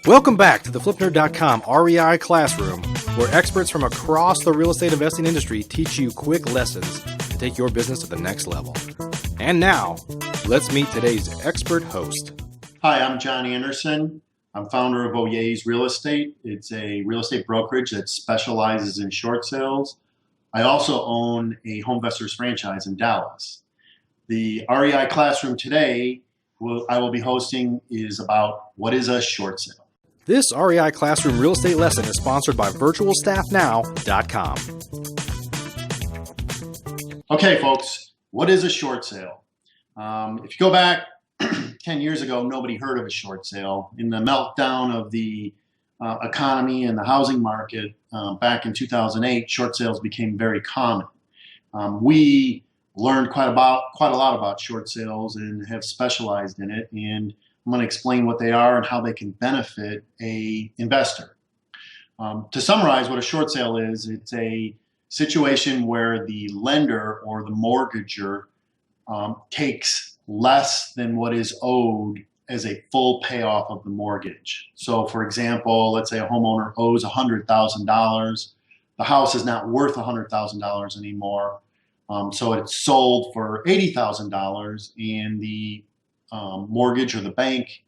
Welcome back to the FlipNerd.com REI Classroom, where experts from across the real estate investing industry teach you quick lessons to take your business to the next level. And now, let's meet today's expert host. Hi, I'm John Anderson. I'm founder of Oyez Real Estate. It's a real estate brokerage that specializes in short sales. I also own a HomeVestors franchise in Dallas. The REI Classroom today I will be hosting is about what is a short sale. This REI Classroom real estate lesson is sponsored by VirtualStaffNow.com. Okay, folks, what is a short sale? If you go back 10 years ago, nobody heard of a short sale. In the meltdown of the economy and the housing market back in 2008, short sales became very common. We learned quite a lot about short sales and have specialized in it, and I'm going to explain what they are and how they can benefit an investor. To summarize what a short sale is, it's a situation where the lender or the mortgager takes less than what is owed as a full payoff of the mortgage. So for example, let's say a homeowner owes $100,000. The house is not worth $100,000 anymore. So it's sold for $80,000 and the mortgage or the bank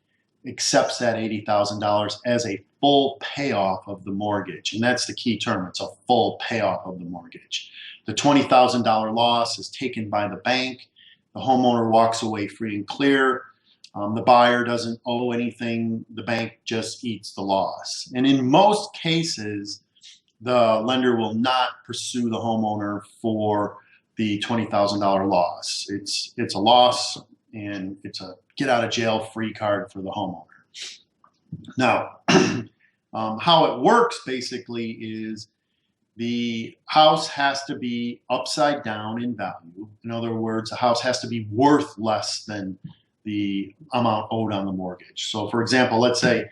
accepts that $80,000 as a full payoff of the mortgage. And that's the key term. It's a full payoff of the mortgage. The $20,000 loss is taken by the bank. The homeowner walks away free and clear. The buyer doesn't owe anything. The bank just eats the loss. And in most cases, the lender will not pursue the homeowner for the $20,000 loss. It's a loss, and it's a get out of jail free card for the homeowner. Now, how it works basically is the house has to be upside down in value. In other words, the house has to be worth less than the amount owed on the mortgage. So for example, let's say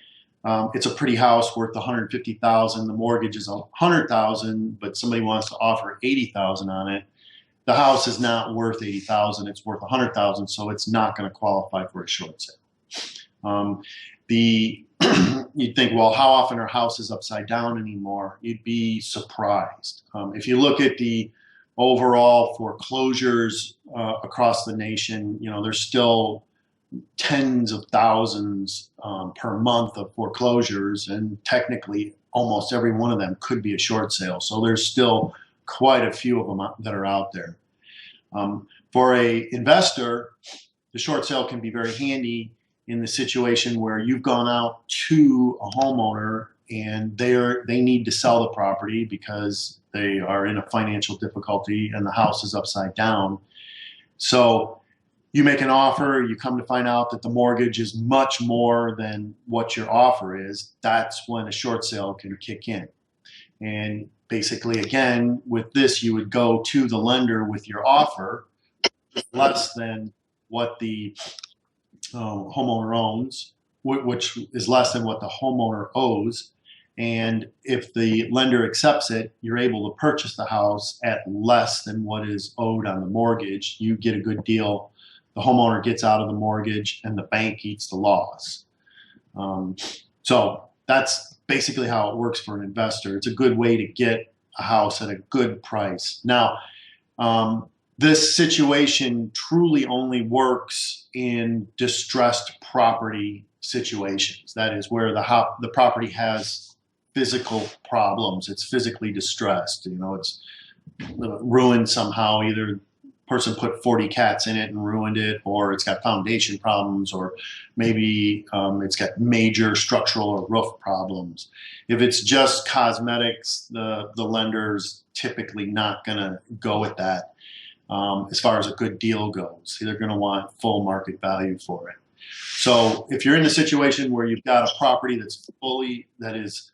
it's a pretty house worth $150,000. The mortgage is $100,000, but somebody wants to offer $80,000 on it. The house is not worth $80,000; it's worth $100,000, so it's not going to qualify for a short sale. You'd think, well, how often are houses upside down anymore? You'd be surprised. If you look at the overall foreclosures across the nation, there's still tens of thousands per month of foreclosures, and technically, almost every one of them could be a short sale. So there's still quite a few of them that are out there. For an investor, the short sale can be very handy in the situation where you've gone out to a homeowner and they need to sell the property because they are in a financial difficulty and the house is upside down. So you make an offer, you come to find out that the mortgage is much more than what your offer is. That's when a short sale can kick in. And basically, again, with this, you would go to the lender with your offer less than what the homeowner owns, which is less than what the homeowner owes. And if the lender accepts it, you're able to purchase the house at less than what is owed on the mortgage. You get a good deal. The homeowner gets out of the mortgage and the bank eats the loss. So that's basically how it works for an investor. It's a good way to get a house at a good price. Now, this situation truly only works in distressed property situations. That is where the property has physical problems. It's physically distressed. It's ruined somehow. Either person put 40 cats in it and ruined it, or it's got foundation problems, or maybe it's got major structural or roof problems. If it's just cosmetics, the lender's typically not going to go with that as far as a good deal goes. They're going to want full market value for it. So if you're in a situation where you've got a property that is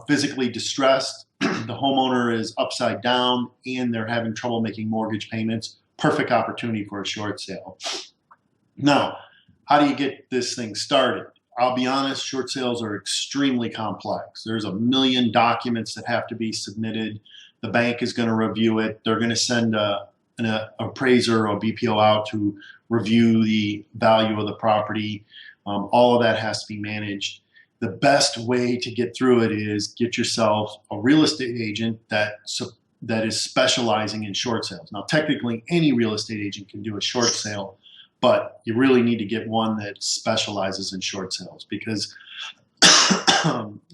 physically distressed, the homeowner is upside down, and they're having trouble making mortgage payments, perfect opportunity for a short sale. Now, how do you get this thing started? I'll be honest, short sales are extremely complex. There's a million documents that have to be submitted. The bank is going to review it. They're going to send a an appraiser or BPO out to review the value of the property. All of that has to be managed. The best way to get through it is get yourself a real estate agent that is specializing in short sales. Now, technically, any real estate agent can do a short sale, but you really need to get one that specializes in short sales, because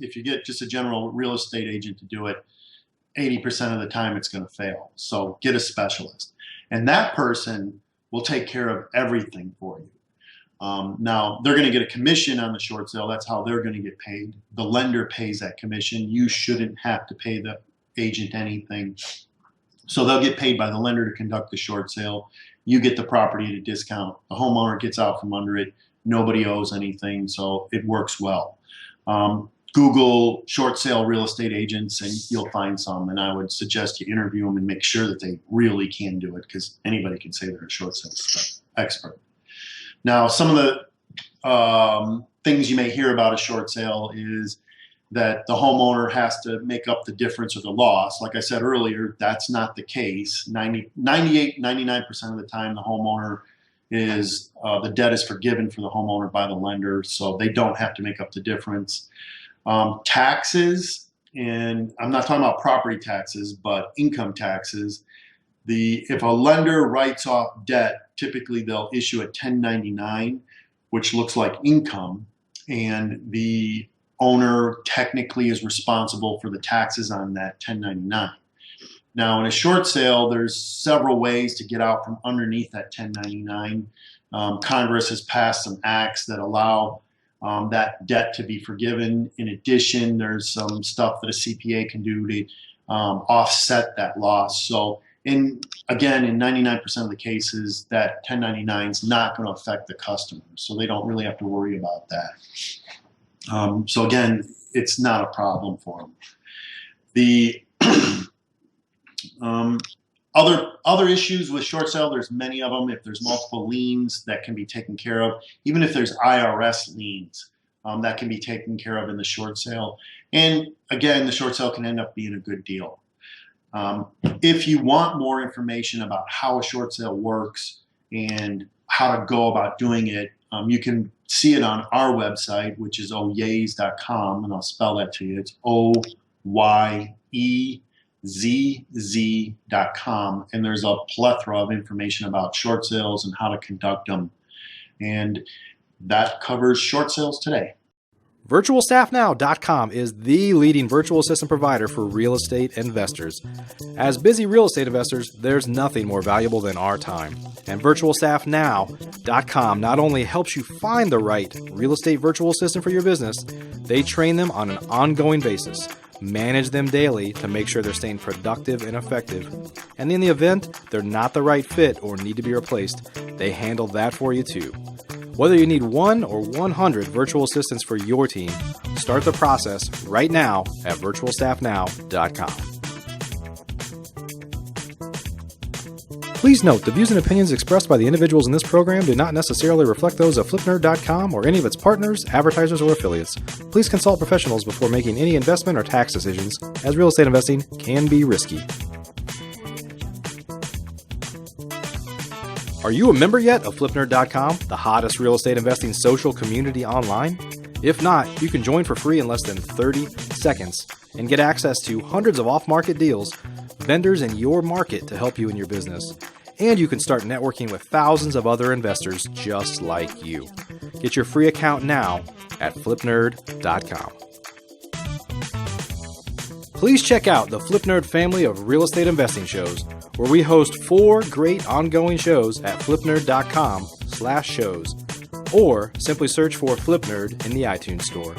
if you get just a general real estate agent to do it, 80% of the time it's going to fail. So get a specialist, and that person will take care of everything for you. Now, they're going to get a commission on the short sale. That's how they're going to get paid. The lender pays that commission. You shouldn't have to pay the agent anything. So they'll get paid by the lender to conduct the short sale. You get the property at a discount. The homeowner gets out from under it. Nobody owes anything, so it works well. Google short sale real estate agents and you'll find some, and I would suggest you interview them and make sure that they really can do it, because anybody can say they're a short sale expert. Now, some of the things you may hear about a short sale is that the homeowner has to make up the difference or the loss. Like I said earlier, that's not the case. 99% of the time, the homeowner is, the debt is forgiven for the homeowner by the lender, so they don't have to make up the difference. Taxes, and I'm not talking about property taxes, but income taxes. If a lender writes off debt, typically they'll issue a 1099, which looks like income, and the owner technically is responsible for the taxes on that 1099. Now, in a short sale, there's several ways to get out from underneath that 1099. Congress has passed some acts that allow that debt to be forgiven. In addition, there's some stuff that a CPA can do to offset that loss. So, again, in 99% of the cases, that 1099 is not going to affect the customer, so they don't really have to worry about that. So again, it's not a problem for them. The other issues with short sale, there's many of them. If there's multiple liens, that can be taken care of. Even if there's IRS liens, that can be taken care of in the short sale. And again, the short sale can end up being a good deal. If you want more information about how a short sale works and how to go about doing it, you can see it on our website, which is oyezz.com, and I'll spell that to you. It's OYEZZ.com, and there's a plethora of information about short sales and how to conduct them. And that covers short sales today. VirtualStaffNow.com is the leading virtual assistant provider for real estate investors. As busy real estate investors, there's nothing more valuable than our time. And VirtualStaffNow.com not only helps you find the right real estate virtual assistant for your business, they train them on an ongoing basis, manage them daily to make sure they're staying productive and effective. And in the event they're not the right fit or need to be replaced, they handle that for you too. Whether you need 1 or 100 virtual assistants for your team, start the process right now at VirtualStaffNow.com. Please note, the views and opinions expressed by the individuals in this program do not necessarily reflect those of FlipNerd.com or any of its partners, advertisers, or affiliates. Please consult professionals before making any investment or tax decisions, as real estate investing can be risky. Are you a member yet of FlipNerd.com, the hottest real estate investing social community online? If not, you can join for free in less than 30 seconds and get access to hundreds of off-market deals, vendors in your market to help you in your business. And you can start networking with thousands of other investors just like you. Get your free account now at FlipNerd.com. Please check out the FlipNerd family of real estate investing shows, where we host 4 great ongoing shows at FlipNerd.com/shows, or simply search for FlipNerd in the iTunes Store.